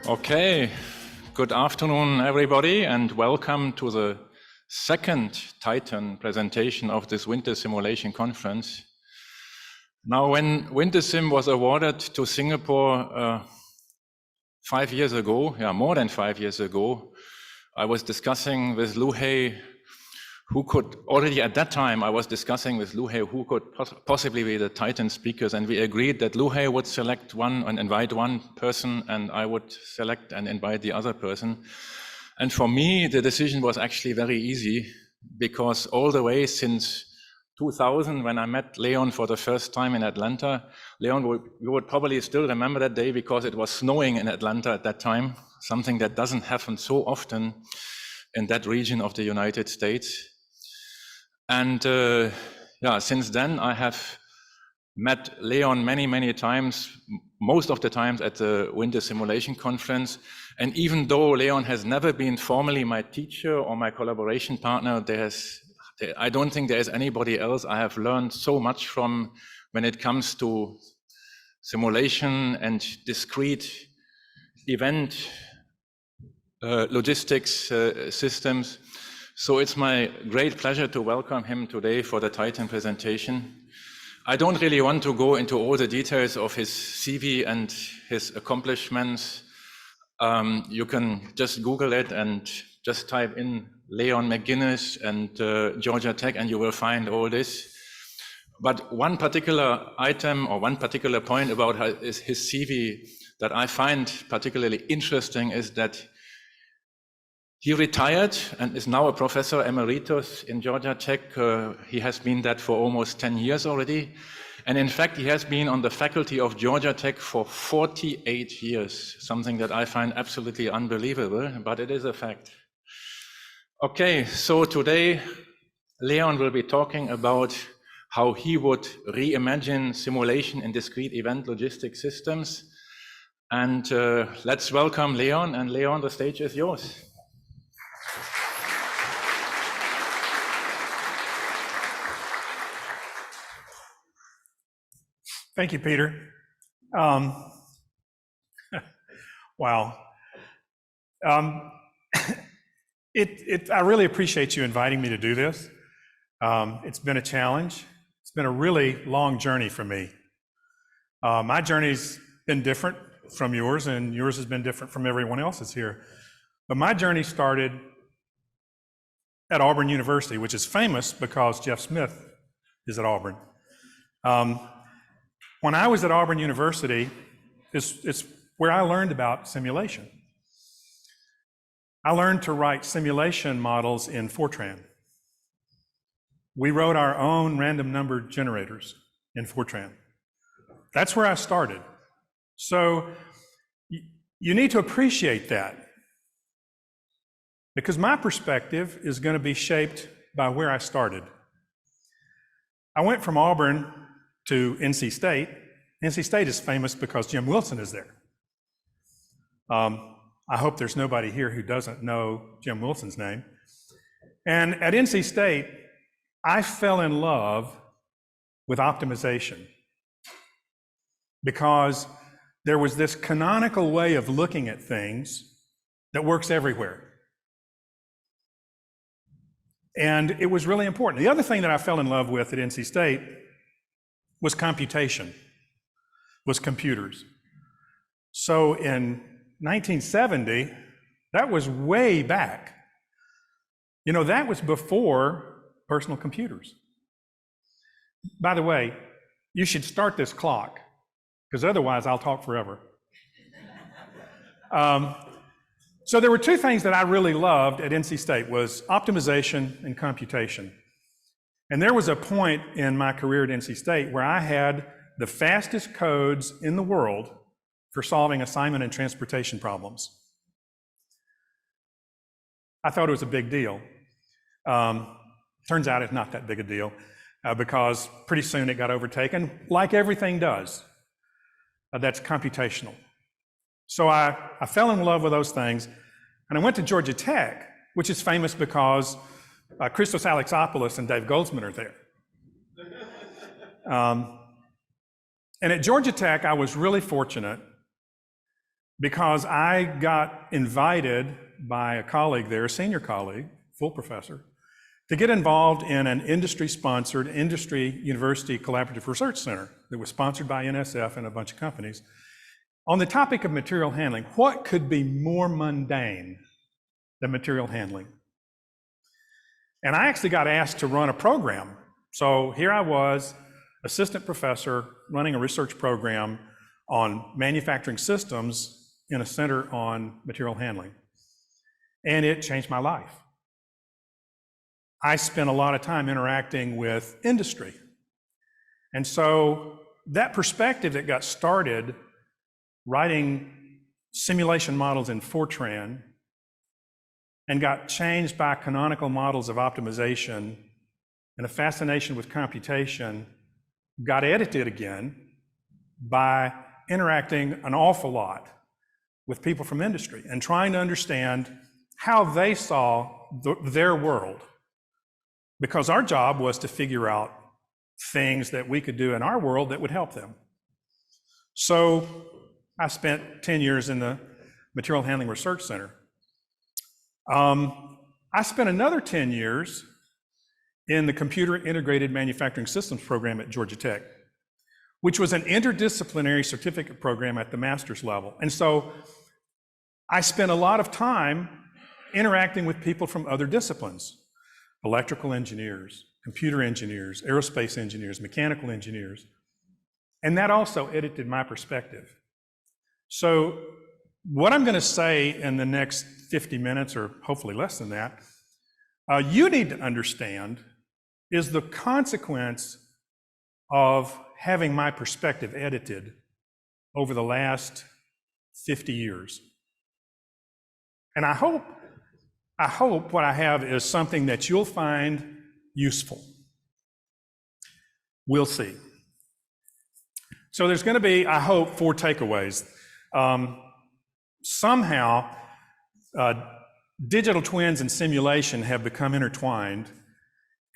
Okay, good afternoon, everybody, and welcome to the second Titan presentation of this Winter Simulation Conference. Now, when WinterSim was awarded to Singapore 5 years ago, more than 5 years ago, I was discussing with Lu Hei, who could, already at that time, I was discussing with Lu Hei who could possibly be the Titan speakers, and we agreed that Lu Hei would select one and invite one person, and I would select and invite the other person. And for me, the decision was actually very easy, because all the way since 2000, when I met Leon for the first time in Atlanta, Leon, you would probably still remember that day because it was snowing in Atlanta at that time, something that doesn't happen so often in that region of the United States. And since then I have met Leon many times, most of the times at the Winter Simulation Conference. And even though Leon has never been formally my teacher or my collaboration partner, I don't think there is anybody else I have learned so much from when it comes to simulation and discrete event logistics systems. So it's my great pleasure to welcome him today for the Titan presentation. I don't really want to go into all the details of his CV and his accomplishments. You can just Google it and just type in Leon McGinnis and Georgia Tech, and you will find all this. But one particular item or one particular point about his CV that I find particularly interesting is that he retired and is now a professor emeritus in Georgia Tech. He has been that for almost 10 years already. And in fact, he has been on the faculty of Georgia Tech for 48 years, something that I find absolutely unbelievable, but it is a fact. Okay, so today, Leon will be talking about how he would reimagine simulation in discrete event logistic systems. And let's welcome Leon. And Leon, the stage is yours. Thank you, Peter. Wow. I really appreciate you inviting me to do this. It's been a challenge. It's been a really long journey for me. My journey's been different from yours, and yours has been different from everyone else's here. But my journey started at Auburn University, which is famous because Jeff Smith is at Auburn. When I was at Auburn University, it's where I learned about simulation. I learned to write simulation models in Fortran. We wrote our own random number generators in Fortran. That's where I started. So you need to appreciate that, because my perspective is going to be shaped by where I started. I went from Auburn to NC State. NC State is famous because Jim Wilson is there. I hope there's nobody here who doesn't know Jim Wilson's name. And at NC State, I fell in love with optimization because there was this canonical way of looking at things that works everywhere. And it was really important. The other thing that I fell in love with at NC State was computation, was computers. So in 1970, that was way back. You know, that was before personal computers. By the way, you should start this clock, because otherwise I'll talk forever. So there were two things that I really loved at NC State, was optimization and computation. And there was a point in my career at NC State where I had the fastest codes in the world for solving assignment and transportation problems. I thought it was a big deal. Turns out it's not that big a deal because pretty soon it got overtaken, like everything does. That's computational. So I fell in love with those things, and I went to Georgia Tech, which is famous because Christos Alexopoulos and Dave Goldsman are there. And at Georgia Tech, I was really fortunate because I got invited by a colleague there, a senior colleague, full professor, to get involved in an industry-sponsored, industry university collaborative research center that was sponsored by NSF and a bunch of companies on the topic of material handling. What could be more mundane than material handling? And I actually got asked to run a program. So here I was, assistant professor, running a research program on manufacturing systems in a center on material handling. And it changed my life. I spent a lot of time interacting with industry. And so that perspective that got started writing simulation models in Fortran and got changed by canonical models of optimization and a fascination with computation got edited again by interacting an awful lot with people from industry and trying to understand how they saw their world. Because our job was to figure out things that we could do in our world that would help them. So I spent 10 years in the Material Handling Research Center. I spent another 10 years in the Computer Integrated Manufacturing Systems program at Georgia Tech, which was an interdisciplinary certificate program at the master's level. And so I spent a lot of time interacting with people from other disciplines. Electrical engineers, computer engineers, aerospace engineers, mechanical engineers. And that also edited my perspective. So what I'm going to say in the next 50 minutes, or hopefully less than that, you need to understand is the consequence of having my perspective edited over the last 50 years. And I hope what I have is something that you'll find useful. We'll see. So there's going to be, I hope, 4 takeaways. Somehow, digital twins and simulation have become intertwined,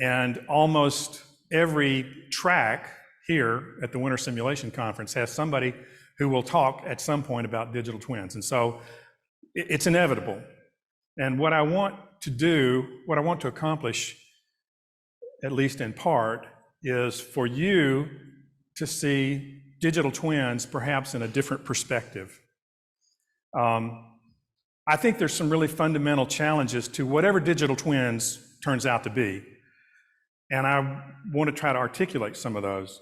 and almost every track here at the Winter Simulation Conference has somebody who will talk at some point about digital twins. And so it's inevitable. And what I want to do, what I want to accomplish, at least in part, is for you to see digital twins perhaps in a different perspective. I think there's some really fundamental challenges to whatever digital twins turns out to be. And I want to try to articulate some of those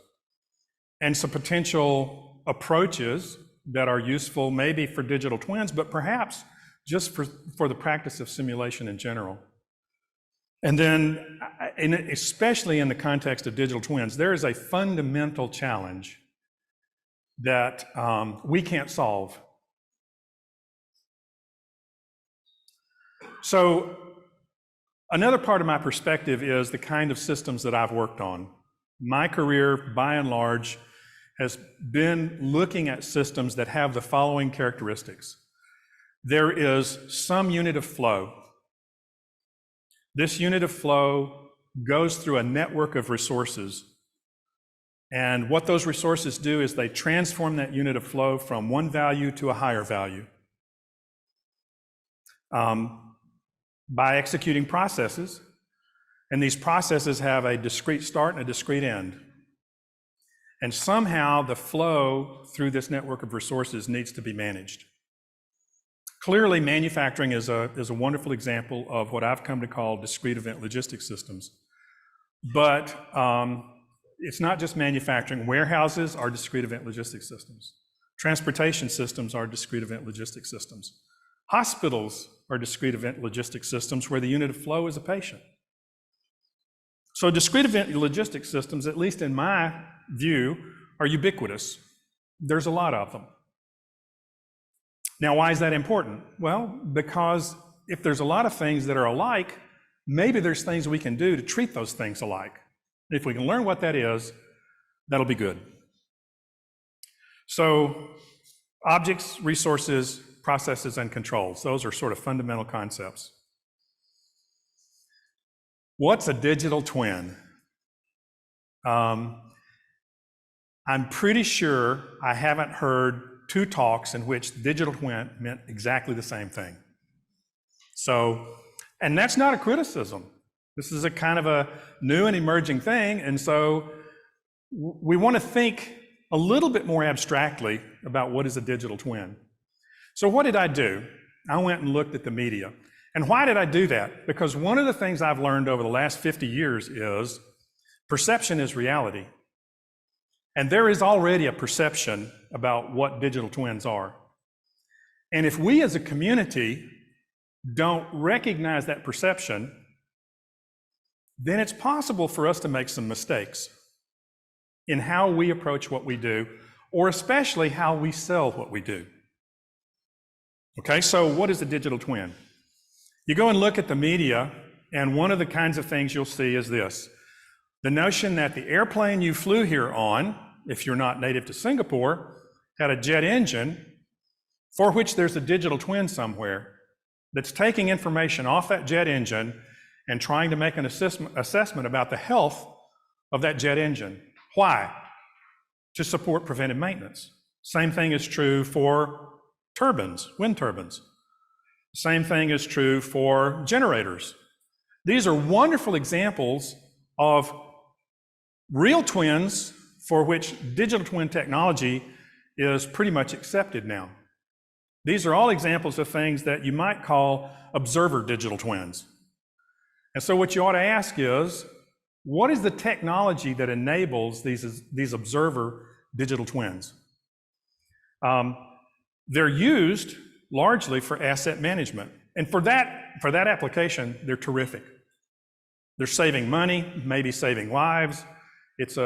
and some potential approaches that are useful maybe for digital twins, but perhaps just for the practice of simulation in general. And then, especially in the context of digital twins, there is a fundamental challenge that we can't solve. So another part of my perspective is the kind of systems that I've worked on. My career, by and large, has been looking at systems that have the following characteristics. There is some unit of flow. This unit of flow goes through a network of resources. And what those resources do is they transform that unit of flow from one value to a higher value by executing processes. And these processes have a discrete start and a discrete end. And somehow the flow through this network of resources needs to be managed. Clearly, manufacturing is a wonderful example of what I've come to call discrete event logistics systems. But it's not just manufacturing. Warehouses are discrete event logistics systems. Transportation systems are discrete event logistics systems. Hospitals are discrete event logistics systems where the unit of flow is a patient. So discrete event logistics systems, at least in my view, are ubiquitous. There's a lot of them. Now, why is that important? Well, because if there's a lot of things that are alike, maybe there's things we can do to treat those things alike. If we can learn what that is, that'll be good. So objects, resources, processes, and controls, those are sort of fundamental concepts. What's a digital twin? I'm pretty sure I haven't heard two talks in which digital twin meant exactly the same thing. So, and that's not a criticism. This is a kind of a new and emerging thing, and so we want to think a little bit more abstractly about what is a digital twin. So what did I do? I went and looked at the media. And why did I do that? Because one of the things I've learned over the last 50 years is perception is reality. And there is already a perception about what digital twins are. And if we as a community don't recognize that perception, then it's possible for us to make some mistakes in how we approach what we do, or especially how we sell what we do. Okay, so what is a digital twin? You go and look at the media, and one of the kinds of things you'll see is this: the notion that the airplane you flew here on, if you're not native to Singapore, had a jet engine for which there's a digital twin somewhere that's taking information off that jet engine and trying to make an assessment about the health of that jet engine. Why? To support preventive maintenance. Same thing is true for turbines, wind turbines. Same thing is true for generators. These are wonderful examples of real twins for which digital twin technology is pretty much accepted now. These are all examples of things that you might call observer digital twins. And so what you ought to ask is, what is the technology that enables these observer digital twins? They're used largely for asset management. And for that application, they're terrific. They're saving money, maybe saving lives. It's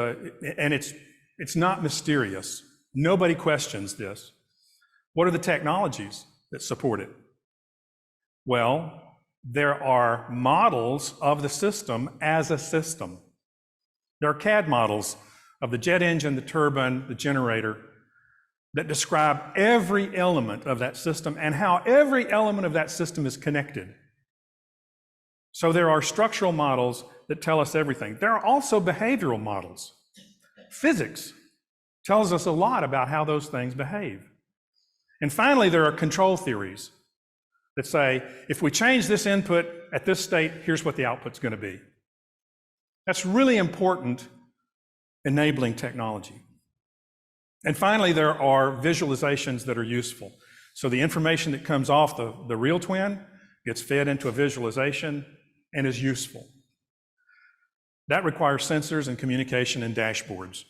not mysterious. Nobody questions this. What are the technologies that support it? Well, there are models of the system as a system. There are CAD models of the jet engine, the turbine, the generator, that describe every element of that system and how every element of that system is connected. So there are structural models that tell us everything. There are also behavioral models. Physics tells us a lot about how those things behave. And finally, there are control theories that say, if we change this input at this state, here's what the output's going to be. That's really important enabling technology. And finally, there are visualizations that are useful. So the information that comes off the real twin gets fed into a visualization and is useful. That requires sensors and communication and dashboards.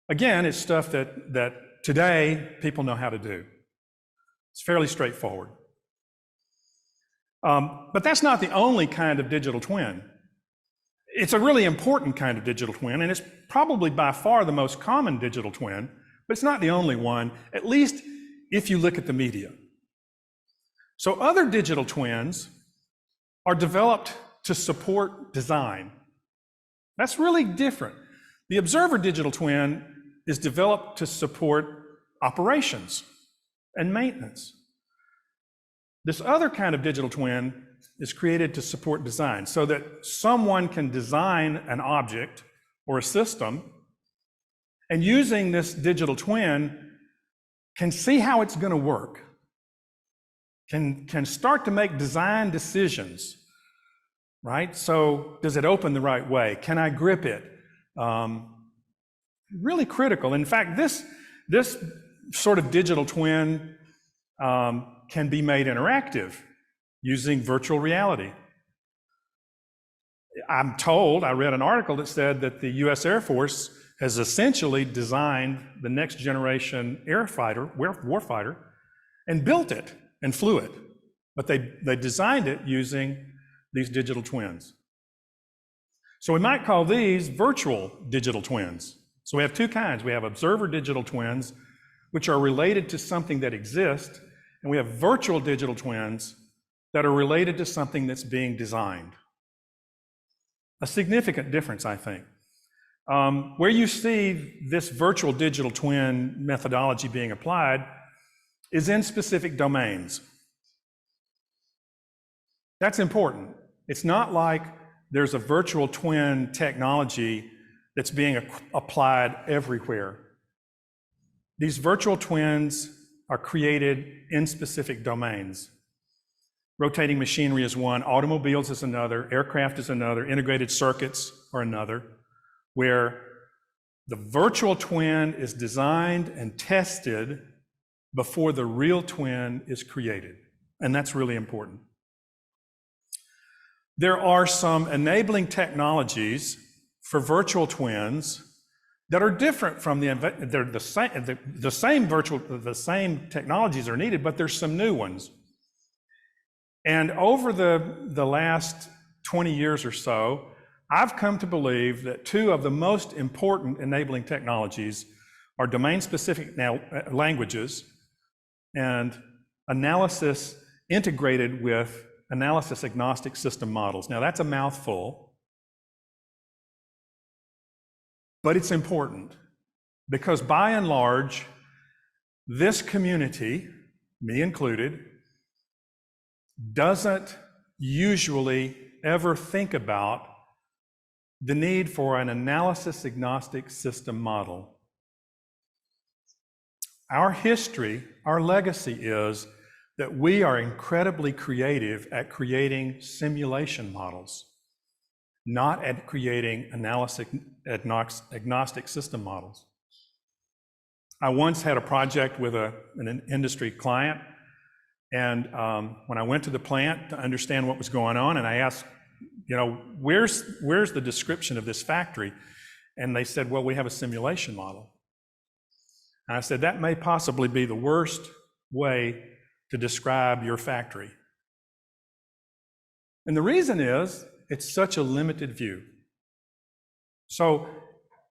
Again, it's stuff that today people know how to do. It's fairly straightforward. But that's not the only kind of digital twin. It's a really important kind of digital twin, and it's probably by far the most common digital twin, but it's not the only one, at least if you look at the media. So other digital twins are developed to support design. That's really different. The observer digital twin is developed to support operations and maintenance. This other kind of digital twin is created to support design, so that someone can design an object or a system, and using this digital twin can see how it's going to work, can start to make design decisions, right? So does it open the right way? Can I grip it? Really critical. In fact, this sort of digital twin can be made interactive using virtual reality. I'm told, I read an article that said that the US Air Force has essentially designed the next generation warfighter, and built it and flew it. But they designed it using these digital twins. So we might call these virtual digital twins. So we have two kinds. We have observer digital twins, which are related to something that exists, and we have virtual digital twins that are related to something that's being designed. A significant difference, I think. Where you see this virtual digital twin methodology being applied is in specific domains. That's important. It's not like there's a virtual twin technology that's being applied everywhere. These virtual twins are created in specific domains. Rotating machinery is one, automobiles is another, aircraft is another, integrated circuits are another, where the virtual twin is designed and tested before the real twin is created. And that's really important. There are some enabling technologies for virtual twins that are different from they're the same technologies are needed, but there's some new ones. And over the last 20 years or so, I've come to believe that two of the most important enabling technologies are domain-specific languages and analysis integrated with analysis-agnostic system models. Now, that's a mouthful, but it's important because by and large, this community, me included, doesn't usually ever think about the need for an analysis-agnostic system model. Our history, our legacy is that we are incredibly creative at creating simulation models, not at creating analysis-agnostic system models. I once had a project with an industry client, and when I went to the plant to understand what was going on, and I asked, where's the description of this factory? And they said, well, we have a simulation model. And I said, that may possibly be the worst way to describe your factory. And the reason is, it's such a limited view. So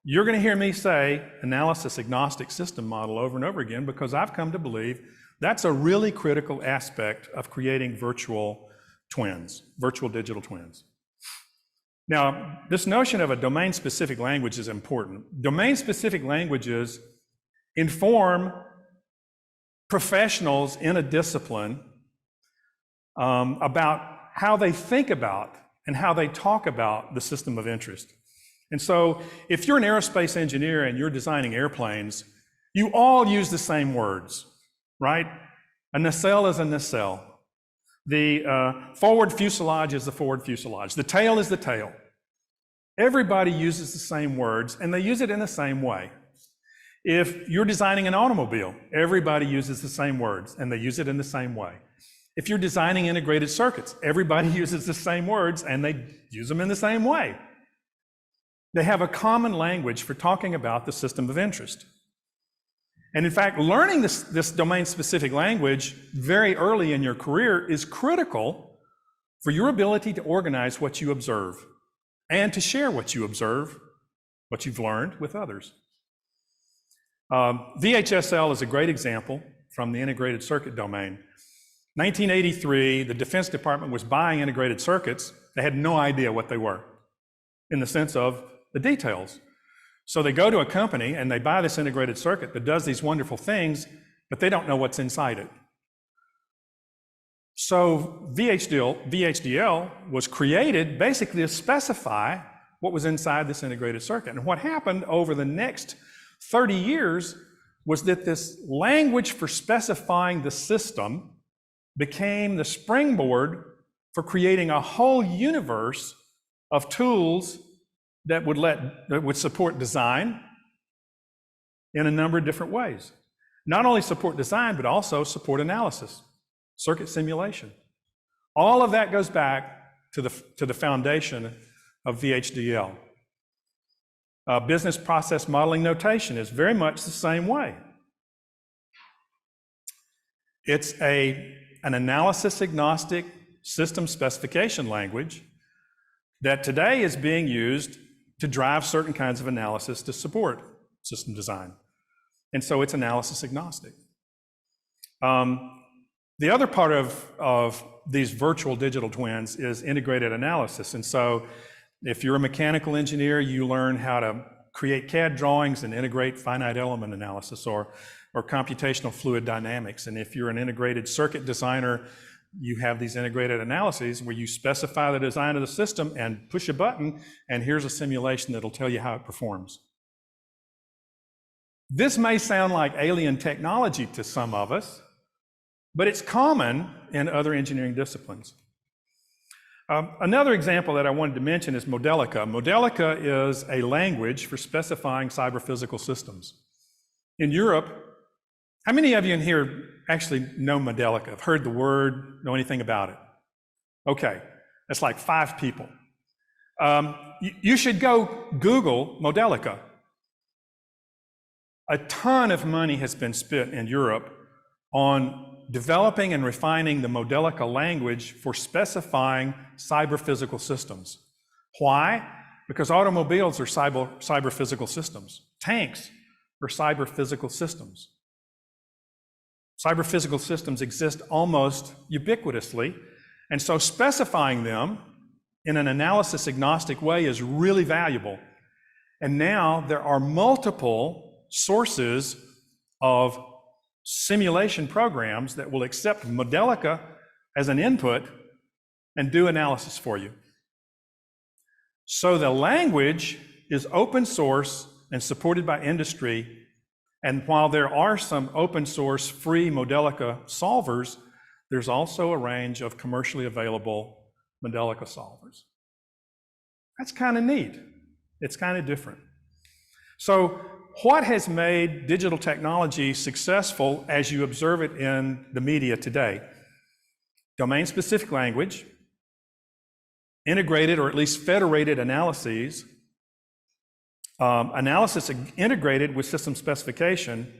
you're going to hear me say analysis-agnostic system model over and over again because I've come to believe that's a really critical aspect of creating virtual twins, virtual digital twins. Now, this notion of a domain-specific language is important. Domain-specific languages inform professionals in a discipline about how they think about and how they talk about the system of interest. And so if you're an aerospace engineer and you're designing airplanes, you all use the same words, right? A nacelle is a nacelle. The forward fuselage is the forward fuselage. The tail is the tail. Everybody uses the same words, and they use it in the same way. If you're designing an automobile, everybody uses the same words, and they use it in the same way. If you're designing integrated circuits, everybody uses the same words, and they use them in the same way. They have a common language for talking about the system of interest. And in fact, learning this domain-specific language very early in your career is critical for your ability to organize what you observe and to share what you observe, what you've learned with others. VHSL is a great example from the integrated circuit domain. 1983, the Defense Department was buying integrated circuits. They had no idea what they were in the sense of the details. So they go to a company and they buy this integrated circuit that does these wonderful things, but they don't know what's inside it. So VHDL was created basically to specify what was inside this integrated circuit. And what happened over the next 30 years was that this language for specifying the system became the springboard for creating a whole universe of tools that would support design in a number of different ways. Not only support design, but also support analysis, circuit simulation. All of that goes back to the foundation of VHDL. Business process modeling notation is very much the same way. It's an analysis-agnostic system specification language that today is being used to drive certain kinds of analysis to support system design. And so it's analysis agnostic. The other part of these virtual digital twins is integrated analysis. And so if you're a mechanical engineer, you learn how to create CAD drawings and integrate finite element analysis or computational fluid dynamics. And if you're an integrated circuit designer, you have these integrated analyses where you specify the design of the system and push a button, and here's a simulation that'll tell you how it performs. This may sound like alien technology to some of us, but it's common in other engineering disciplines. Another example that I wanted to mention is Modelica. Modelica is a language for specifying cyber-physical systems. In Europe, how many of you in here actually know Modelica, have heard the word, know anything about it? Okay, that's like 5 people. You should go Google Modelica. A ton of money has been spent in Europe on developing and refining the Modelica language for specifying cyber-physical systems. Why? Because automobiles are cyber-physical systems. Tanks are cyber-physical systems. Cyber-physical systems exist almost ubiquitously, and so specifying them in an analysis-agnostic way is really valuable. And now there are multiple sources of simulation programs that will accept Modelica as an input and do analysis for you. So the language is open source and supported by industry, and while there are some open source free Modelica solvers, there's also a range of commercially available Modelica solvers. That's kind of neat. It's kind of different. So what has made digital technology successful as you observe it in the media today? Domain-specific language, integrated or at least federated analyses, analysis integrated with system specification,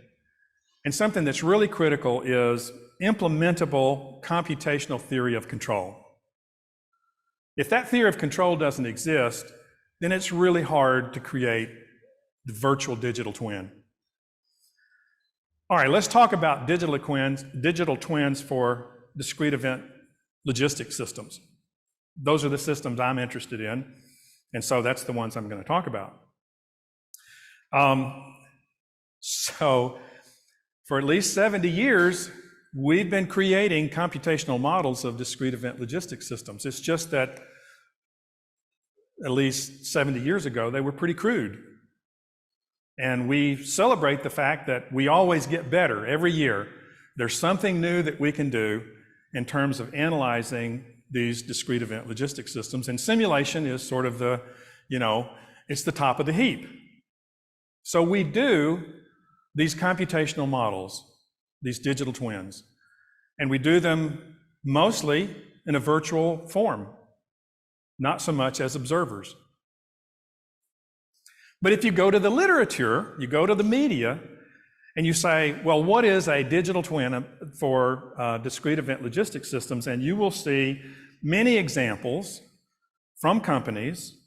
and something that's really critical is implementable computational theory of control. If that theory of control doesn't exist, then it's really hard to create the virtual digital twin. All right, let's talk about digital twins for discrete event logistics systems. Those are the systems I'm interested in, and so that's the ones I'm going to talk about. So for at least 70 years, we've been creating computational models of discrete event logistics systems. It's just that at least 70 years ago, they were pretty crude. And we celebrate the fact that we always get better every year. There's something new that we can do in terms of analyzing these discrete event logistics systems. And simulation is sort of the, it's the top of the heap. So we do these computational models, these digital twins, and we do them mostly in a virtual form, not so much as observers. But if you go to the literature, you go to the media, and you say, well, what is a digital twin for discrete event logistics systems? And you will see many examples from companies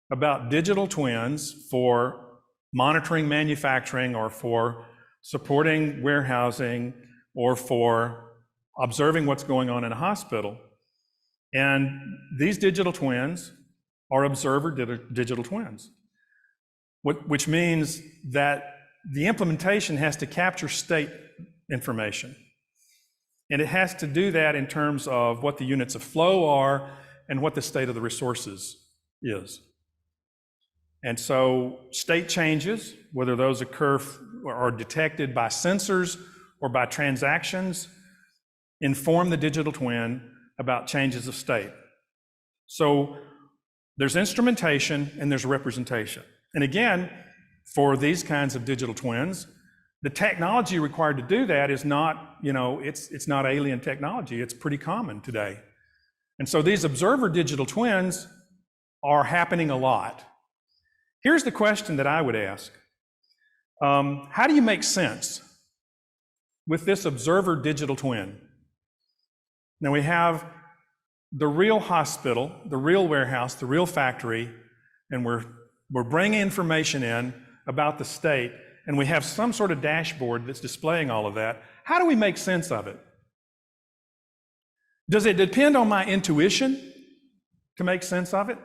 about digital twins for monitoring manufacturing or for supporting warehousing or for observing what's going on in a hospital. And these digital twins are observer digital twins, which means that the implementation has to capture state information. And it has to do that in terms of what the units of flow are and what the state of the resources is. And so state changes, whether those occur or are detected by sensors or by transactions, inform the digital twin about changes of state. So there's instrumentation and there's representation. And again, for these kinds of digital twins, the technology required to do that is not, it's not alien technology. It's pretty common today. And so these observer digital twins are happening a lot. Here's the question that I would ask. How do you make sense with this observer digital twin? Now we have the real hospital, the real warehouse, the real factory, and we're bringing information in about the state, and we have some sort of dashboard that's displaying all of that. How do we make sense of it? Does it depend on my intuition to make sense of it?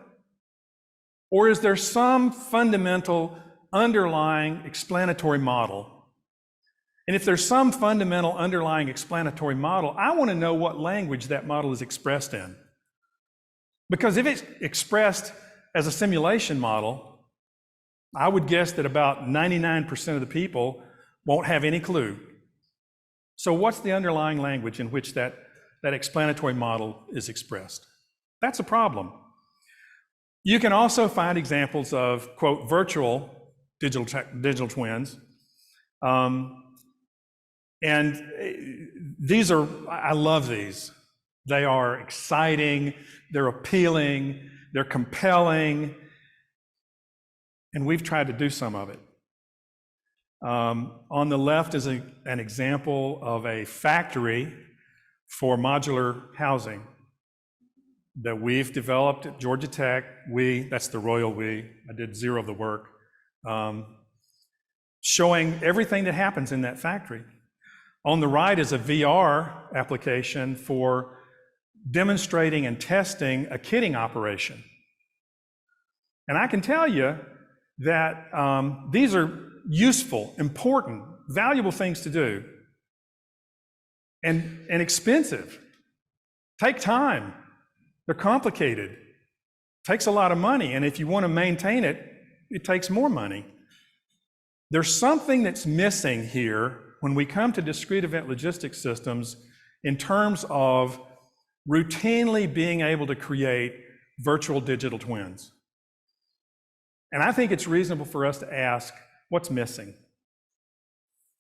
Or is there some fundamental underlying explanatory model? And if there's some fundamental underlying explanatory model, I want to know what language that model is expressed in. Because if it's expressed as a simulation model, I would guess that about 99% of the people won't have any clue. So what's the underlying language in which that explanatory model is expressed? That's a problem. You can also find examples of, quote, virtual digital twins. And these are, I love these. They are exciting, they're appealing, they're compelling, and we've tried to do some of it. On the left is an example of a factory for modular housing that we've developed at Georgia Tech. That's the royal we, I did zero of the work, showing everything that happens in that factory. On the right is a VR application for demonstrating and testing a kitting operation. And I can tell you that these are useful, important, valuable things to do, and expensive, take time, they're complicated, takes a lot of money, and if you want to maintain it, it takes more money. There's something that's missing here when we come to discrete event logistics systems in terms of routinely being able to create virtual digital twins. And I think it's reasonable for us to ask, what's missing?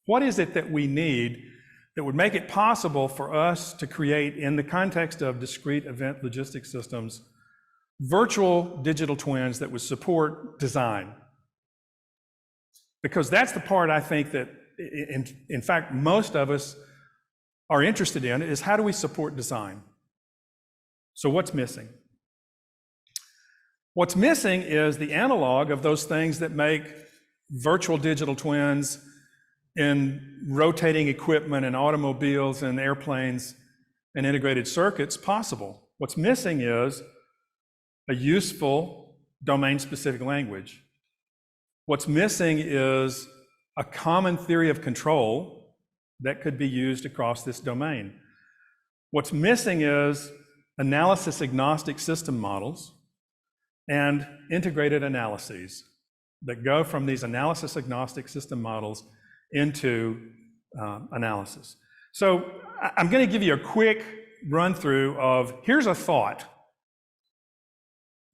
What is it that we need that would make it possible for us to create, in the context of discrete event logistics systems, virtual digital twins that would support design? Because that's the part I think that, in fact, most of us are interested in, is how do we support design? So what's missing? What's missing is the analog of those things that make virtual digital twins in rotating equipment and automobiles and airplanes and integrated circuits possible. What's missing is a useful domain-specific language. What's missing is a common theory of control that could be used across this domain. What's missing is analysis-agnostic system models and integrated analyses that go from these analysis-agnostic system models into analysis. So I'm going to give you a quick run-through of, here's a thought.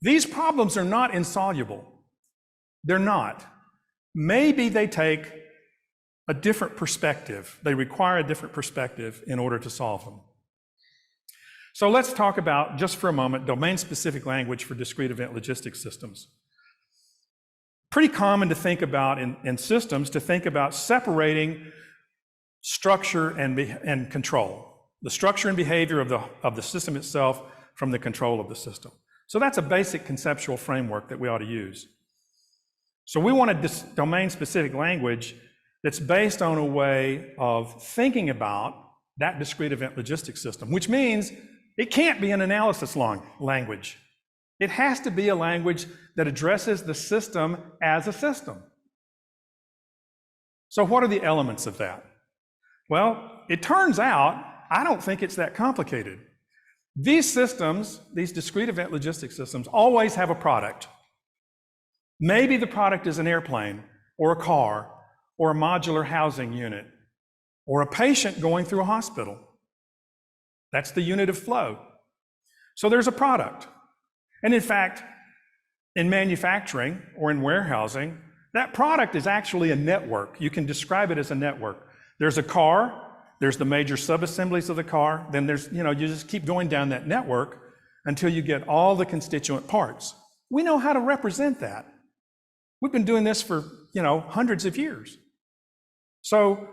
These problems are not insoluble. They're not. Maybe they take a different perspective. They require a different perspective in order to solve them. So let's talk about, just for a moment, domain-specific language for discrete event logistics systems. Pretty common to think about in systems, to think about separating structure and control, the structure and behavior of the system itself from the control of the system. So that's a basic conceptual framework that we ought to use. So we want a domain-specific language that's based on a way of thinking about that discrete event logistics system, which means it can't be an analysis language. It has to be a language that addresses the system as a system. So what are the elements of that? Well, it turns out, I don't think it's that complicated. These systems, these discrete event logistics systems, always have a product. Maybe the product is an airplane, or a car, or a modular housing unit, or a patient going through a hospital. That's the unit of flow. So there's a product. And in fact, in manufacturing or in warehousing, that product is actually a network. You can describe it as a network. There's a car, there's the major subassemblies of the car, then there's, you just keep going down that network until you get all the constituent parts. We know how to represent that. We've been doing this for, hundreds of years. So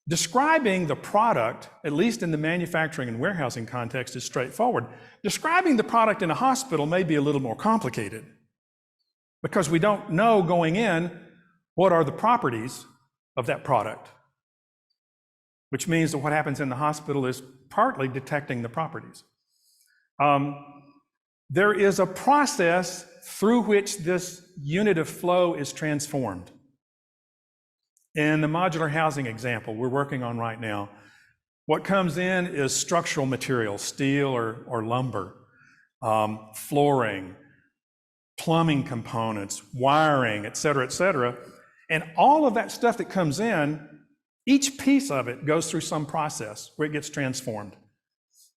describing the product, at least in the manufacturing and warehousing context, is straightforward. Describing the product in a hospital may be a little more complicated because we don't know going in what are the properties of that product, which means that what happens in the hospital is partly detecting the properties. There is a process through which this unit of flow is transformed. In the modular housing example we're working on right now, what comes in is structural material, steel or lumber, flooring, plumbing components, wiring, et cetera, and all of that stuff that comes in, each piece of it goes through some process where it gets transformed.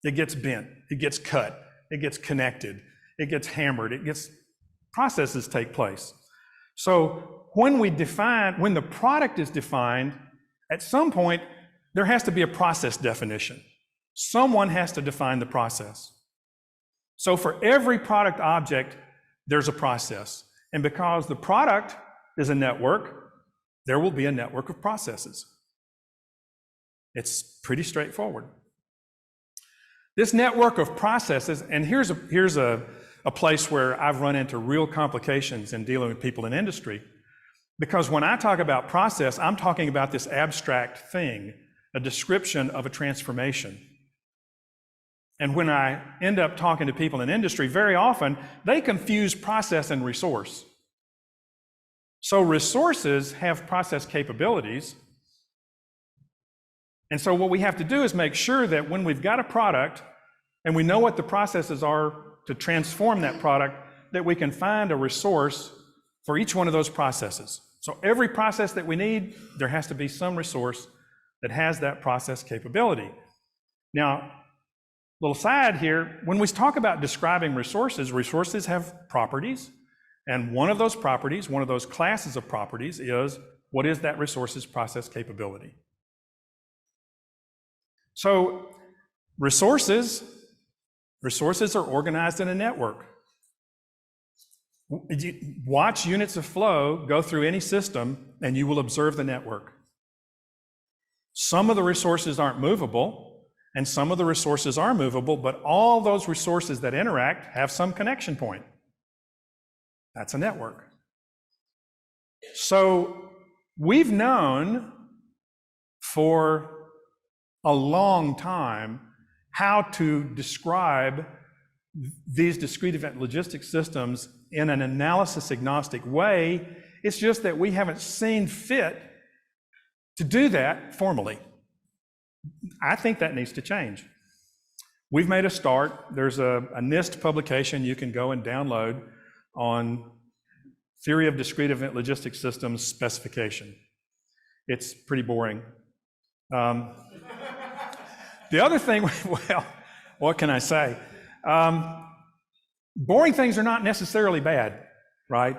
It gets bent, it gets cut, it gets connected, it gets hammered, processes take place. So when the product is defined, at some point, there has to be a process definition. Someone has to define the process. So for every product object, there's a process. And because the product is a network, there will be a network of processes. It's pretty straightforward. This network of processes, and here's a place where I've run into real complications in dealing with people in industry, because when I talk about process, I'm talking about this abstract thing, a description of a transformation. And when I end up talking to people in industry, very often they confuse process and resource. So resources have process capabilities. And so what we have to do is make sure that when we've got a product and we know what the processes are to transform that product, that we can find a resource for each one of those processes. So every process that we need, there has to be some resource that has that process capability. Now, little side here, when we talk about describing resources, resources have properties, and one of those properties, one of those classes of properties is, what is that resource's process capability? So resources are organized in a network. Watch units of flow go through any system and you will observe the network. Some of the resources aren't movable and some of the resources are movable, but all those resources that interact have some connection point. That's a network. So we've known for a long time how to describe these discrete event logistics systems in an analysis agnostic way. It's just that we haven't seen fit to do that formally. I think that needs to change. We've made a start. There's a NIST publication you can go and download on Theory of Discrete Event Logistics Systems specification. It's pretty boring. The other thing, well, what can I say? Boring things are not necessarily bad, right?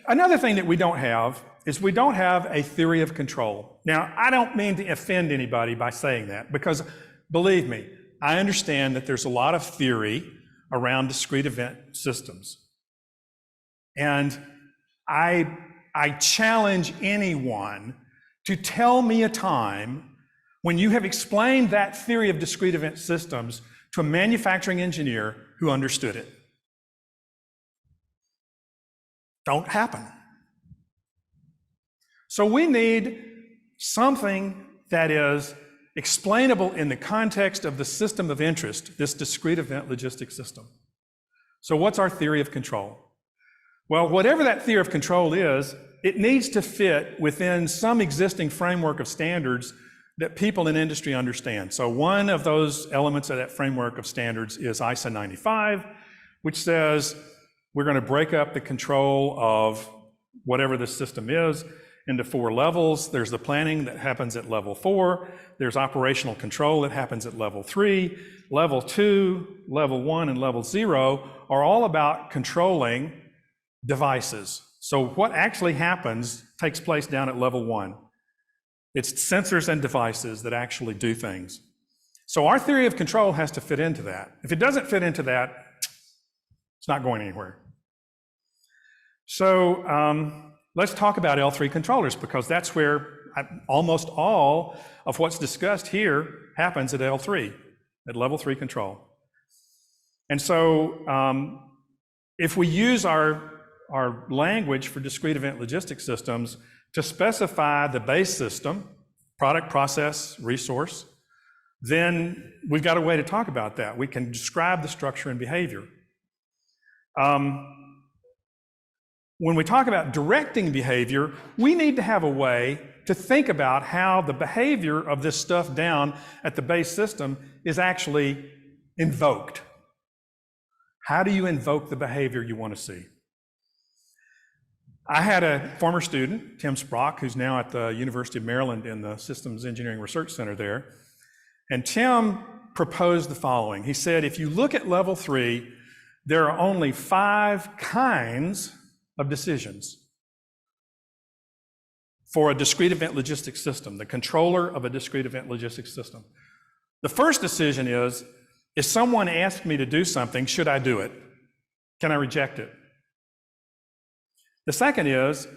Another thing that we don't have is we don't have a theory of control. Now, I don't mean to offend anybody by saying that, because believe me, I understand that there's a lot of theory around discrete event systems. And I challenge anyone to tell me a time when you have explained that theory of discrete event systems to a manufacturing engineer who understood it. Don't happen. So we need something that is explainable in the context of the system of interest, this discrete event logistics system. So what's our theory of control? Well, whatever that theory of control is, it needs to fit within some existing framework of standards that people in industry understand. So one of those elements of that framework of standards is ISO 95, which says we're going to break up the control of whatever the system is into 4 levels. There's the planning that happens at level 4. There's operational control that happens at level 3. Level 2, level 1, and level 0 are all about controlling devices. So what actually happens takes place down at level 1. It's sensors and devices that actually do things. So our theory of control has to fit into that. If it doesn't fit into that, it's not going anywhere. So let's talk about L3 controllers, because that's where almost all of what's discussed here happens at L3, at level 3 control. And so if we use our language for discrete event logistics systems to specify the base system, product, process, resource, then we've got a way to talk about that. We can describe the structure and behavior. When we talk about directing behavior, we need to have a way to think about how the behavior of this stuff down at the base system is actually invoked. How do you invoke the behavior you want to see? I had a former student, Tim Sprock, who's now at the University of Maryland in the Systems Engineering Research Center there. And Tim proposed the following. He said, if you look at level 3, there are only 5 kinds of decisions for a discrete event logistics system, the controller of a discrete event logistics system. The first decision is, if someone asks me to do something, should I do it? Can I reject it? The second is,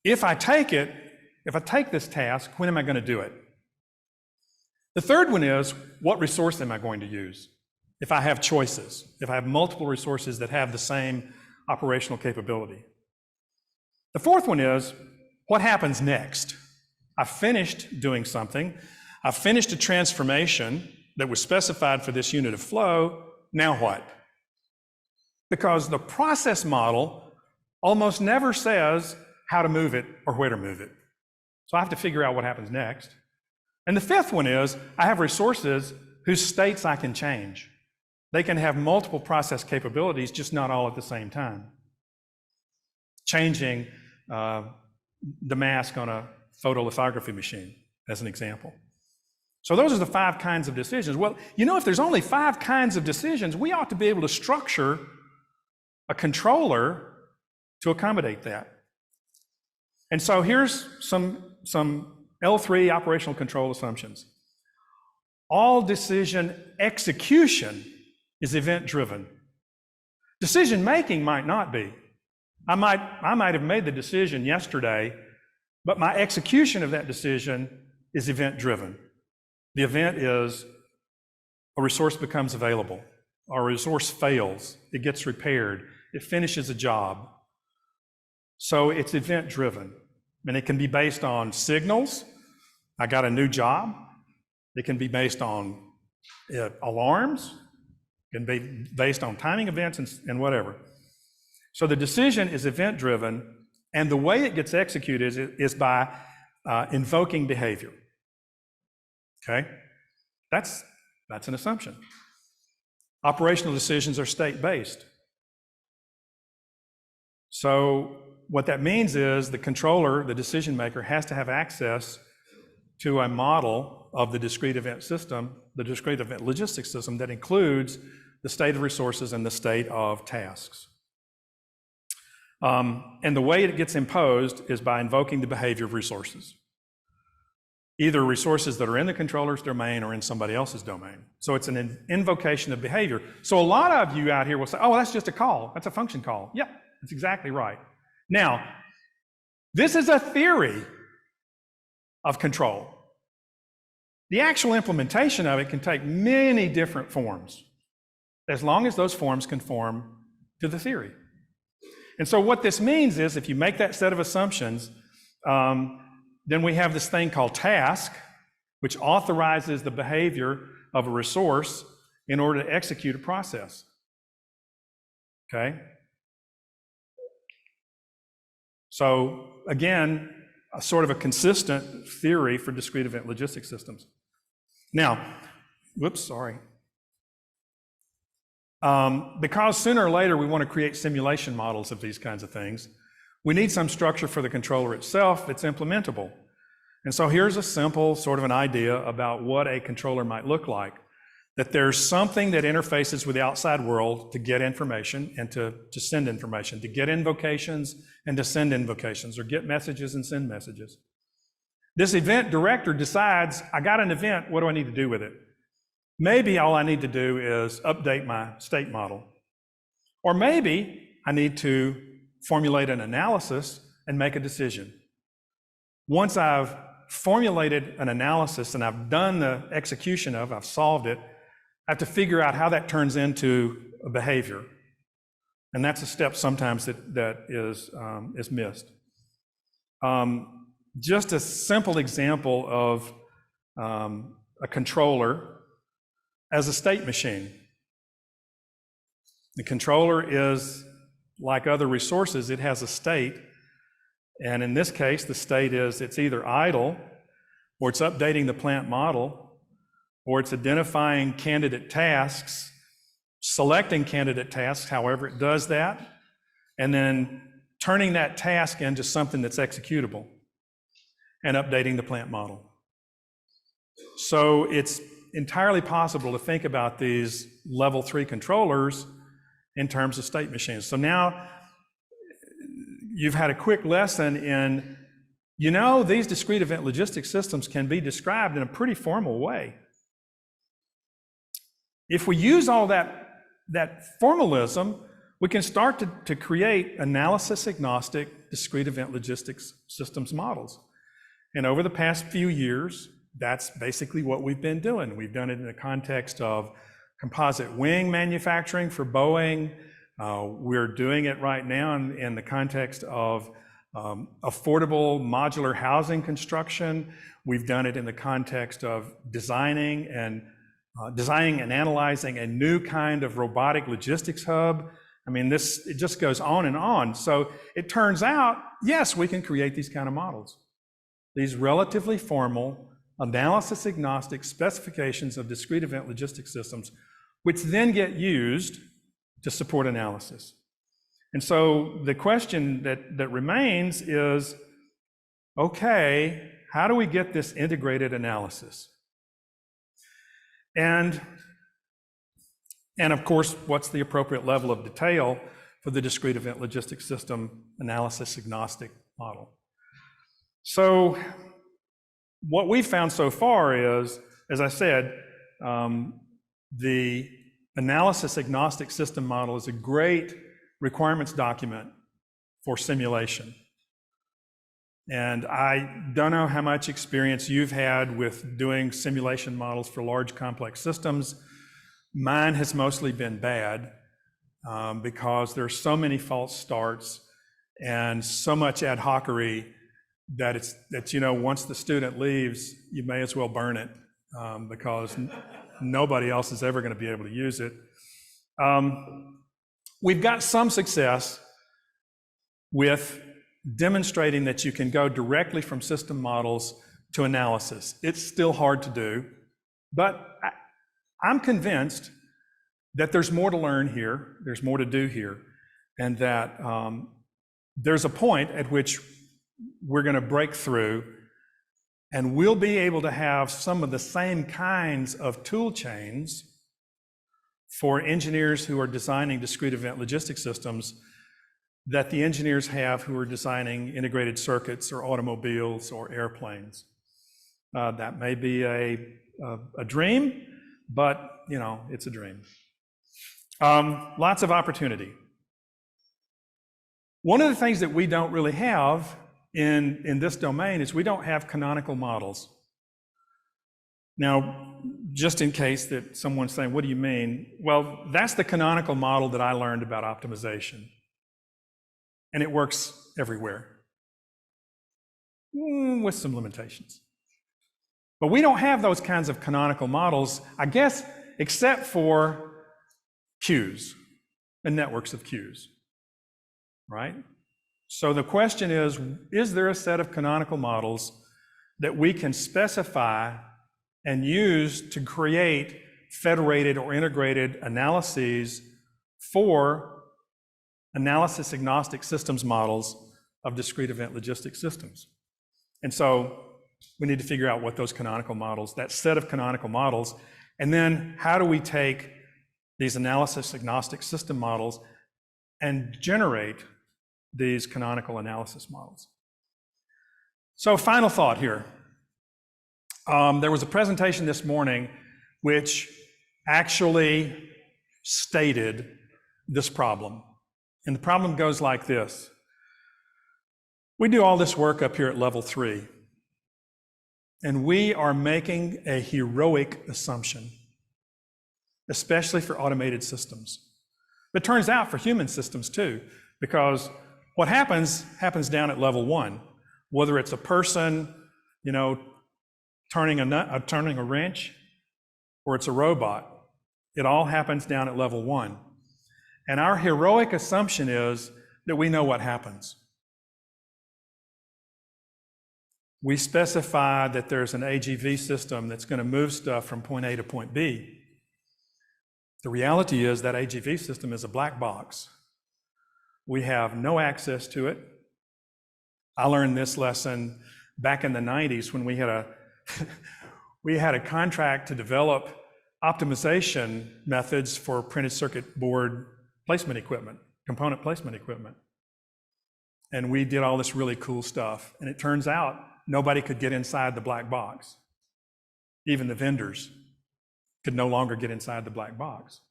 if I take this task, when am I going to do it? The third one is, what resource am I going to use? If I have choices, if I have multiple resources that have the same operational capability. The fourth one is, what happens next? I finished doing something. I finished a transformation that was specified for this unit of flow. Now what? Because the process model almost never says how to move it or where to move it. So I have to figure out what happens next. And the fifth one is, I have resources whose states I can change. They can have multiple process capabilities, just not all at the same time. Changing the mask on a photolithography machine, as an example. So those are the 5 kinds of decisions. Well, you know, if there's only 5 kinds of decisions, we ought to be able to structure a controller to accommodate that. And so here's some L3 operational control assumptions. All decision execution is event-driven. Decision-making might not be. I might have made the decision yesterday, but my execution of that decision is event-driven. The event is a resource becomes available, or a resource fails, it gets repaired, it finishes a job. So it's event-driven, and it can be based on signals. I got a new job. It can be based on alarms. It can be based on timing events and whatever. So the decision is event-driven, and the way it gets executed is by invoking behavior. Okay? That's an assumption. Operational decisions are state-based. So what that means is the controller, the decision maker, has to have access to a model of the discrete event system, the discrete event logistics system, that includes the state of resources and the state of tasks. And the way it gets imposed is by invoking the behavior of resources. Either resources that are in the controller's domain or in somebody else's domain. So it's an invocation of behavior. So a lot of you out here will say, oh, that's just a call. That's a function call. Yep, that's exactly right. Now, this is a theory of control. The actual implementation of it can take many different forms, as long as those forms conform to the theory. And so what this means is, if you make that set of assumptions, then we have this thing called task, which authorizes the behavior of a resource in order to execute a process. Okay? So again, a sort of a consistent theory for discrete event logistics systems. Now, because sooner or later we want to create simulation models of these kinds of things, we need some structure for the controller itself that's implementable. And so here's a simple sort of an idea about what a controller might look like. That there's something that interfaces with the outside world to get information and to send information, to get invocations and to send invocations, or get messages and send messages. This event director decides, I got an event, what do I need to do with it? Maybe all I need to do is update my state model. Or maybe I need to formulate an analysis and make a decision. Once I've formulated an analysis and I've done the execution of, I've solved it, I have to figure out how that turns into a behavior. And that's a step sometimes that is missed. Just a simple example of a controller as a state machine. The controller is like other resources, it has a state. And in this case, the state is it's either idle, or it's updating the plant model, or it's identifying candidate tasks selecting candidate tasks, however it does that, and then turning that task into something that's executable and updating the plant model. So it's entirely possible to think about these level 3 controllers in terms of state machines. So now you've had a quick lesson in, these discrete event logistics systems can be described in a pretty formal way. If we use all that formalism, we can start to create analysis-agnostic discrete event logistics systems models. And over the past few years, that's basically what we've been doing. We've done it in the context of composite wing manufacturing for Boeing. We're doing it right now in the context of affordable modular housing construction. We've done it in the context of designing and analyzing a new kind of robotic logistics hub. I mean, it just goes on and on. So it turns out, yes, we can create these kind of models. These relatively formal, analysis-agnostic specifications of discrete event logistics systems, which then get used to support analysis. And so the question that remains is, okay, how do we get this integrated analysis? And of course, what's the appropriate level of detail for the discrete event logistics system analysis-agnostic model? So what we've found so far is, as I said, the analysis-agnostic system model is a great requirements document for simulation. And I don't know how much experience you've had with doing simulation models for large complex systems. Mine has mostly been bad because there's so many false starts and so much ad hocery that once the student leaves, you may as well burn it because nobody else is ever going to be able to use it. We've got some success with demonstrating that you can go directly from system models to analysis. It's still hard to do, but I'm convinced that there's more to learn here, there's more to do here, and that there's a point at which we're going to break through and we'll be able to have some of the same kinds of tool chains for engineers who are designing discrete event logistics systems that the engineers have who are designing integrated circuits or automobiles or airplanes. That may be a dream, but it's a dream. Lots of opportunity. One of the things that we don't really have in this domain is we don't have canonical models. Now, just in case that someone's saying, what do you mean? Well, that's the canonical model that I learned about optimization. And it works everywhere, with some limitations. But we don't have those kinds of canonical models, I guess, except for queues and networks of queues, right? So the question is there a set of canonical models that we can specify and use to create federated or integrated analyses for analysis-agnostic systems models of discrete event logistics systems? And so we need to figure out what those canonical models, that set of canonical models, and then how do we take these analysis-agnostic system models and generate these canonical analysis models. So final thought here. There was a presentation this morning which actually stated this problem. And the problem goes like this. We do all this work up here at level 3, and we are making a heroic assumption, especially for automated systems. But it turns out for human systems too, because what happens down at level 1, whether it's a person, turning a wrench, or it's a robot, it all happens down at level 1. And our heroic assumption is that we know what happens. We specify that there's an AGV system that's going to move stuff from point A to point B. The reality is that AGV system is a black box. We have no access to it. I learned this lesson back in the 90s when we had a contract to develop optimization methods for printed circuit board placement equipment, component placement equipment. And we did all this really cool stuff. And it turns out nobody could get inside the black box. Even the vendors could no longer get inside the black box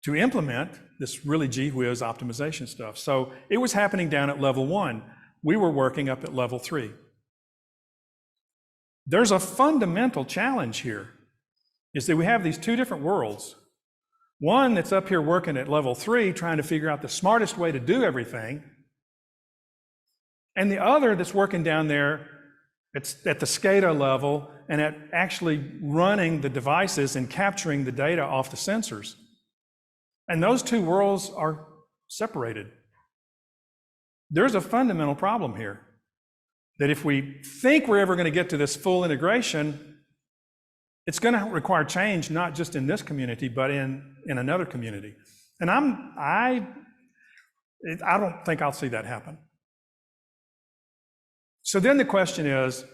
to implement this really gee whiz optimization stuff. So it was happening down at level 1. We were working up at level 3. There's a fundamental challenge here, is that we have these two different worlds. One that's up here working at level 3, trying to figure out the smartest way to do everything, and the other that's working down there, it's at the SCADA level and at actually running the devices and capturing the data off the sensors. And those two worlds are separated. There's a fundamental problem here, that if we think we're ever going to get to this full integration, it's going to require change, not just in this community, but in another community. And I don't think I'll see that happen. So then the question is,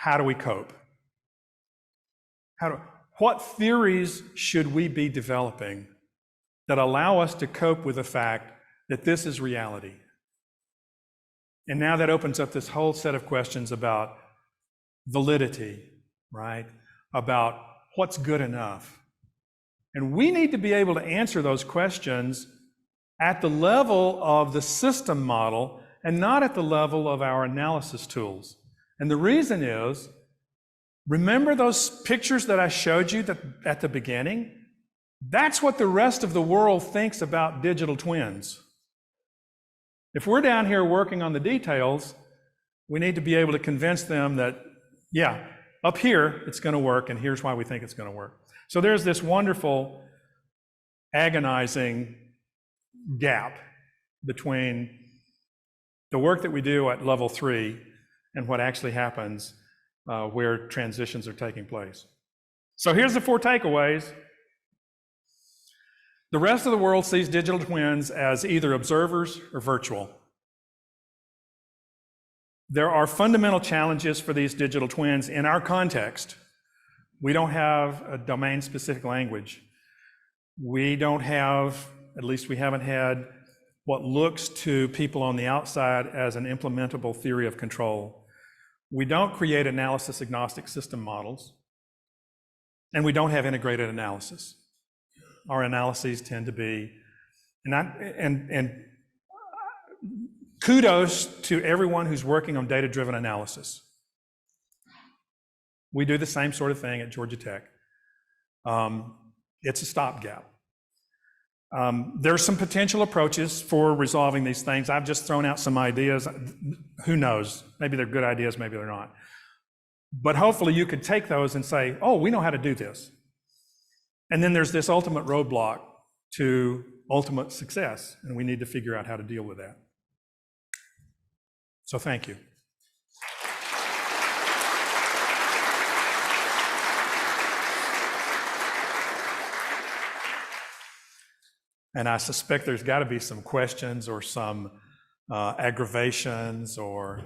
how do we cope? What theories should we be developing that allow us to cope with the fact that this is reality? And now that opens up this whole set of questions about validity, right? About what's good enough. And we need to be able to answer those questions at the level of the system model and not at the level of our analysis tools. And the reason is, remember those pictures that I showed you at the beginning? That's what the rest of the world thinks about digital twins. If we're down here working on the details, we need to be able to convince them that, yeah, up here it's going to work, and here's why we think it's going to work. So there's this wonderful, agonizing gap between the work that we do at level 3 and what actually happens where transitions are taking place. So here's the 4 takeaways. The rest of the world sees digital twins as either observers or virtual. There are fundamental challenges for these digital twins in our context. We don't have a domain-specific language. We don't have, at least we haven't had, what looks to people on the outside as an implementable theory of control. We don't create analysis-agnostic system models, and we don't have integrated analysis. Our analyses tend to be, and kudos to everyone who's working on data-driven analysis. We do the same sort of thing at Georgia Tech. It's a stopgap. There's some potential approaches for resolving these things. I've just thrown out some ideas. Who knows? Maybe they're good ideas, maybe they're not. But hopefully you could take those and say, oh, we know how to do this. And then there's this ultimate roadblock to ultimate success, and we need to figure out how to deal with that. So thank you. And I suspect there's got to be some questions or some aggravations or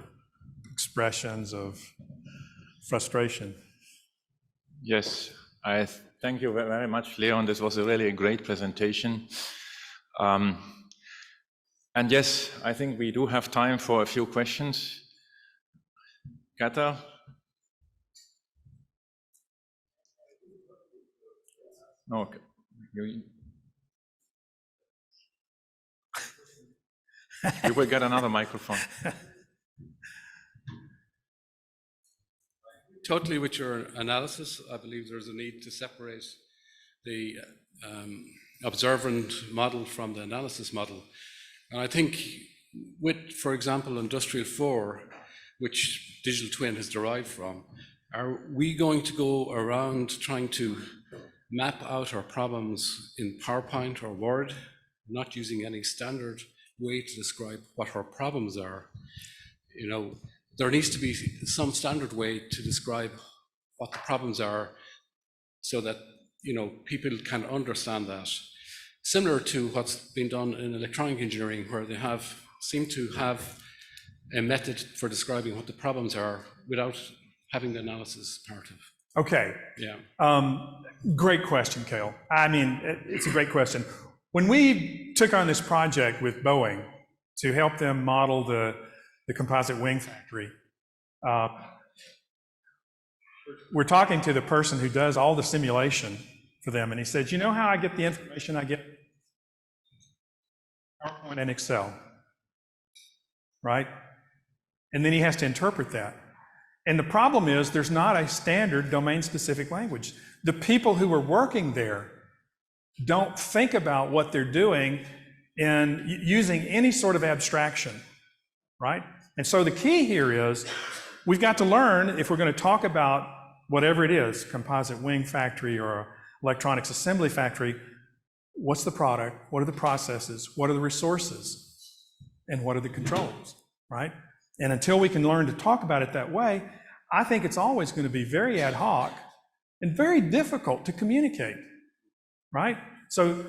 expressions of frustration. Yes, I thank you very much, Leon. This was really a great presentation. And yes, I think we do have time for a few questions. Kata? Okay. You will get another microphone. Totally with your analysis. I believe there's a need to separate the observant model from the analysis model. And I think with, for example, Industrial 4, which Digital Twin has derived from, are we going to go around trying to map out our problems in PowerPoint or Word, not using any standard way to describe what our problems are? You know, there needs to be some standard way to describe what the problems are so that people can understand that. Similar to what's been done in electronic engineering, where they seem to have a method for describing what the problems are without having the analysis part of. Okay. Yeah. Great question, Cale. I mean, it's a great question. When we took on this project with Boeing to help them model the composite wing factory, we're talking to the person who does all the simulation for them, and he said, you know how I get the information I get? PowerPoint and Excel, right? And then he has to interpret that. And the problem is there's not a standard domain-specific language. The people who are working there don't think about what they're doing in using any sort of abstraction, right? And so the key here is we've got to learn, if we're going to talk about whatever it is, composite wing factory or electronics assembly factory, what's the product, what are the processes, what are the resources, and what are the controls, right? And until we can learn to talk about it that way, I think it's always going to be very ad hoc and very difficult to communicate, right? So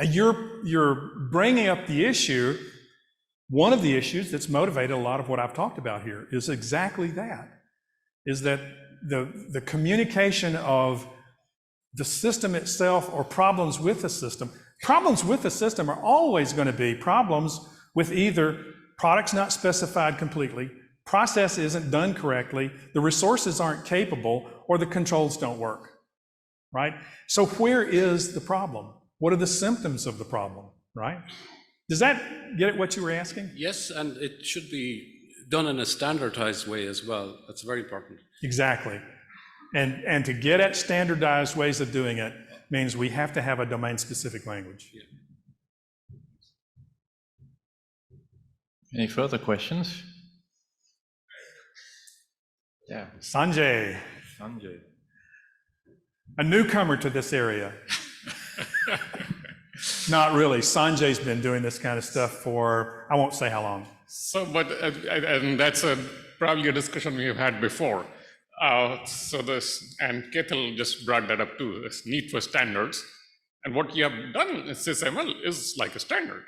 you're bringing up the issue. One of the issues that's motivated a lot of what I've talked about here is exactly that, is that the communication of the system itself or problems with the system. Problems with the system are always going to be problems with either products not specified completely, process isn't done correctly, the resources aren't capable, or the controls don't work, right? So where is the problem? What are the symptoms of the problem, right? Does that get at what you were asking? Yes, and it should be done in a standardized way as well. That's very important. Exactly. And to get at standardized ways of doing it means we have to have a domain-specific language. Yeah. Any further questions? Yeah. Sanjay. A newcomer to this area. Not really. Sanjay's been doing this kind of stuff for, I won't say how long. So, but and that's probably a discussion we have had before. So this, and Kethel just brought that up too, this need for standards. And what you have done in SysML is like a standard,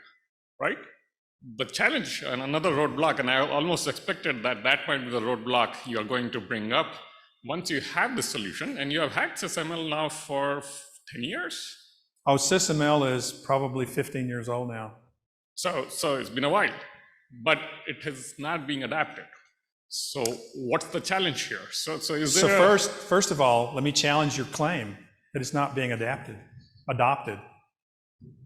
right? The challenge and another roadblock, and I almost expected that that might be the roadblock you are going to bring up once you have the solution, and you have had SysML now for 10 years. Oh, SysML is probably 15 years old now. So it's been a while, but it is not being adapted. So what's the challenge here? So is there first of all, let me challenge your claim that it's not being adopted.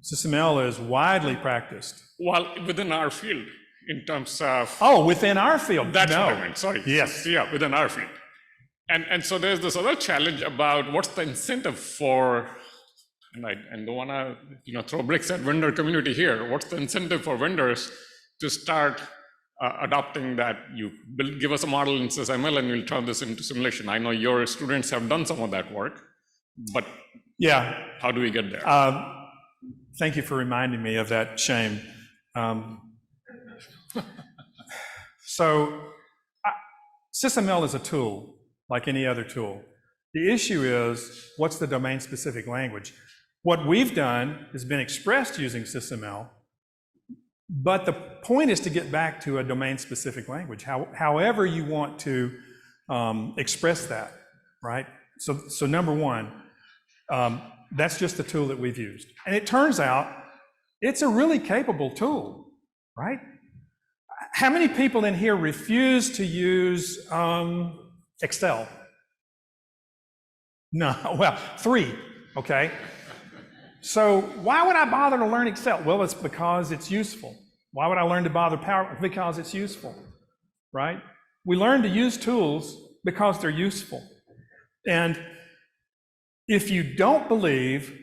SysML is widely practiced. Well, within our field, in terms of... Oh, within our field? That's no. what I meant, sorry. Yes. Yeah, within our field. And so there's this other challenge about what's the incentive for, and I don't want to throw bricks at vendor community here, what's the incentive for vendors to start adopting that? You give us a model in SysML and we'll turn this into simulation. I know your students have done some of that work, but yeah, how do we get there? Thank you for reminding me of that shame. SysML is a tool, like any other tool. The issue is, what's the domain-specific language? What we've done has been expressed using SysML, but the point is to get back to a domain-specific language, however you want to express that, right? So number one, that's just the tool that we've used. And it turns out it's a really capable tool, right? How many people in here refuse to use Excel? No, well, 3, okay? So why would I bother to learn Excel? Well, it's because it's useful. Why would I learn to bother Power? Because it's useful, right? We learn to use tools because they're useful. And if you don't believe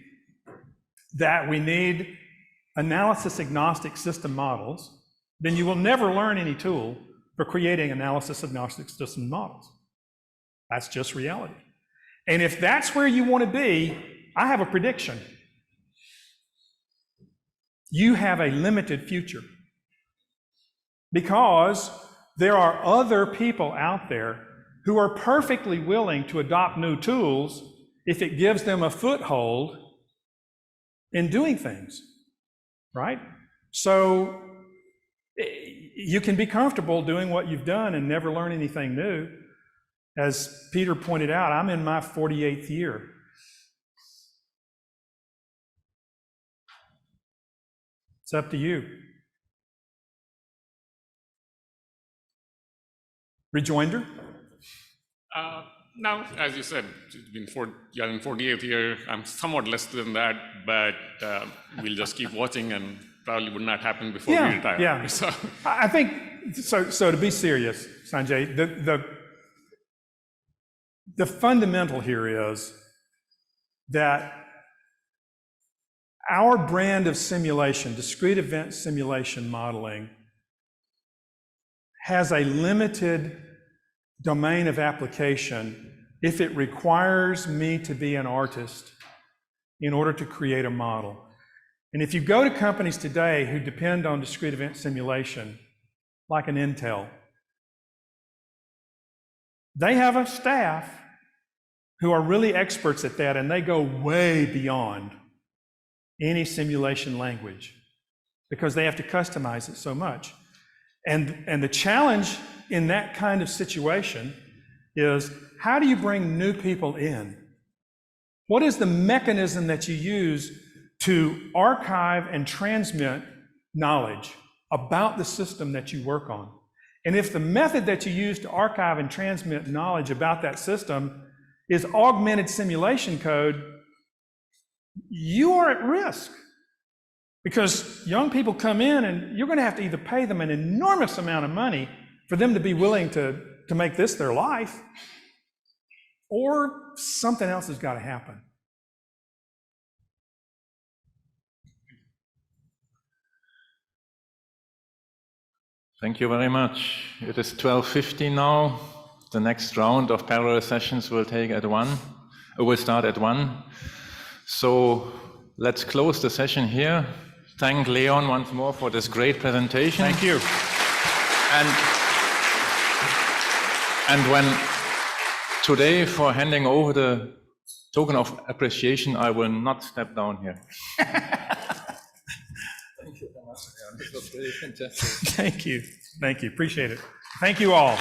that we need analysis agnostic system models, then you will never learn any tool for creating analysis agnostic system models. That's just reality. And if that's where you want to be, I have a prediction. You have a limited future, because there are other people out there who are perfectly willing to adopt new tools if it gives them a foothold in doing things, right? So you can be comfortable doing what you've done and never learn anything new. As Peter pointed out, I'm in my 48th year. It's up to you. Rejoinder? Now, as you said, you're in 48th year. I'm somewhat less than that, but we'll just keep watching, and probably would not happen before we retire. Yeah. So. I think so. To be serious, Sanjay, the fundamental here is that our brand of simulation, discrete event simulation modeling, has a limited domain of application if it requires me to be an artist in order to create a model. And if you go to companies today who depend on discrete event simulation, like an Intel, they have a staff who are really experts at that, and they go way beyond any simulation language because they have to customize it so much. And the challenge in that kind of situation is, how do you bring new people in? What is the mechanism that you use to archive and transmit knowledge about the system that you work on? And if the method that you use to archive and transmit knowledge about that system is augmented simulation code, you are at risk. Because young people come in and you're going to have to either pay them an enormous amount of money for them to be willing to make this their life, or something else has got to happen. Thank you very much. It is 12:50 now. The next round of parallel sessions will start at 1. So let's close the session here. Thank Leon once more for this great presentation. Thank you. And when today, for handing over the token of appreciation, I will not step down here. Thank you very much, Leon. This was really fantastic. Thank you. Thank you. Appreciate it. Thank you all.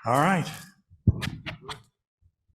All right.